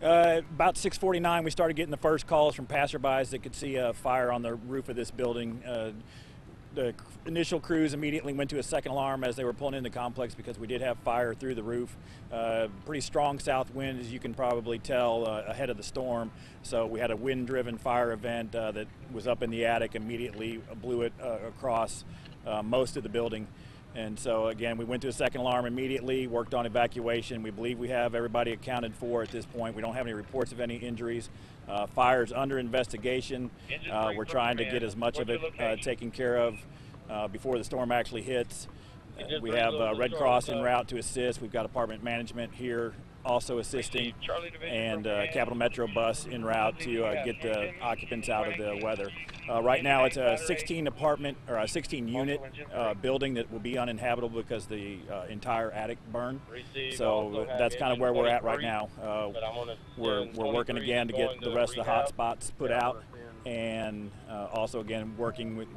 About 6:49, we started getting the first calls from passerbys that could see a fire on the roof of this building. The initial crews immediately went to a second alarm as they were pulling in the complex because we did have fire through the roof. Pretty strong south wind, as you can probably tell, ahead of the storm. So we had a wind-driven fire event that was up in the attic, immediately blew it across most of the building. And so, again, we went to a second alarm immediately, worked on evacuation. We believe we have everybody accounted for at this point. We don't have any reports of any injuries. Fire's under investigation. We're trying to get as much of it taken care of before the storm actually hits. We have Red Cross en route to assist. We've got apartment management here also assisting, and Capital Metro bus en route to get the occupants out of the weather. Right now it's a 16 unit building that will be uninhabitable because the entire attic burned. So that's kind of where we're at right now. We're working again to get the rest of the hot spots put out, and also again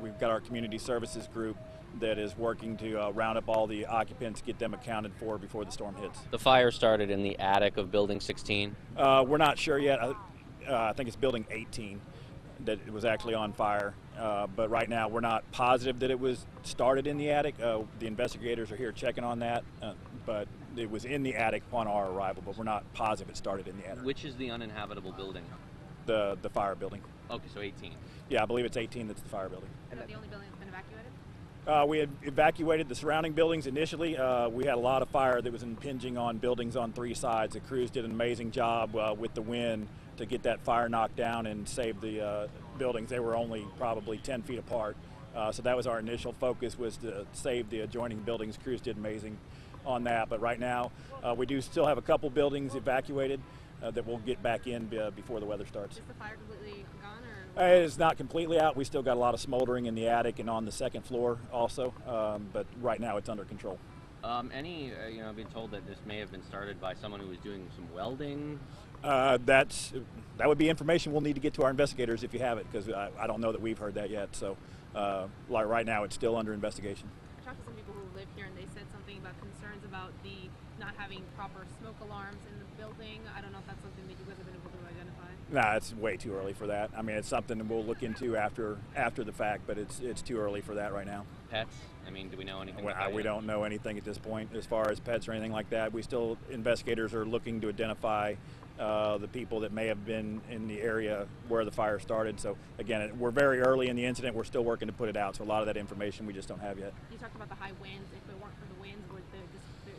we've got our community services group that is working to round up all the occupants, get them accounted for before the storm hits. The fire started in the attic of building 16? We're not sure yet. I think it's building 18 that it was actually on fire. But right now we're not positive that it was started in the attic. The investigators are here checking on that. But it was in the attic upon our arrival, but we're not positive it started in the attic. Which is the uninhabitable building? The fire building. Okay, so 18. Yeah, I believe it's 18 that's the fire building. Is that the only building that's been evacuated? We had evacuated the surrounding buildings initially. We had a lot of fire that was impinging on buildings on three sides. The crews did an amazing job with the wind to get that fire knocked down and save the buildings. They were only probably 10 feet apart. So that was our initial focus, was to save the adjoining buildings. Crews did amazing on that. But right now, we do still have a couple buildings evacuated that we'll get back in before the weather starts. Is the fire completely gone? It's not completely out. We still got a lot of smoldering in the attic and on the second floor also, but right now it's under control. I've been told that this may have been started by someone who was doing some welding. That would be information we'll need to get to our investigators if you have it, because I don't know that we've heard that yet. So like right now it's still under investigation. I talked to some people who live here, and they said something about concerns about the not having proper smoke alarms in the building. I don't know if that's something that you guys have been able to identify. Nah, it's way too early for that. I mean, it's something that we'll look into after the fact, but it's too early for that right now. Pets? I mean, do we know anything? We don't know anything at this point as far as pets or anything like that. Investigators are looking to identify the people that may have been in the area where the fire started. So again, we're very early in the incident. We're still working to put it out. So a lot of that information we just don't have yet. You talked about the high winds. If it weren't for the winds, would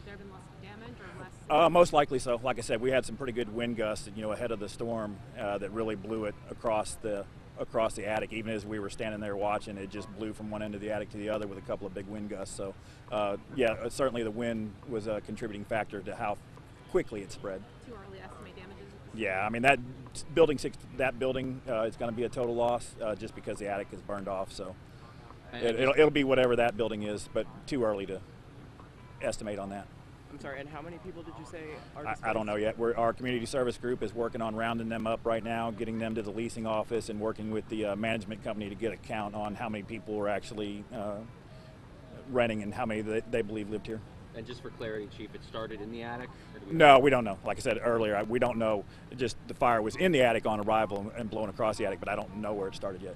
there have been less damage or less? Most likely so. Like I said, we had some pretty good wind gusts, ahead of the storm that really blew it across the attic. Even as we were standing there watching, it just blew from one end of the attic to the other with a couple of big wind gusts. So, certainly the wind was a contributing factor to how quickly it spread. Too early to estimate damages? Yeah, I mean that building is going to be a total loss just because the attic is burned off. So it'll be whatever that building is, but too early to estimate on that. I'm sorry, and how many people did you say are I don't know yet. Our community service group is working on rounding them up right now, getting them to the leasing office and working with the management company to get a count on how many people were actually renting and how many they believe lived here. And just for clarity, Chief, it started in the attic? No, we don't know. Like I said earlier, we don't know. Just the fire was in the attic on arrival and blowing across the attic, but I don't know where it started yet.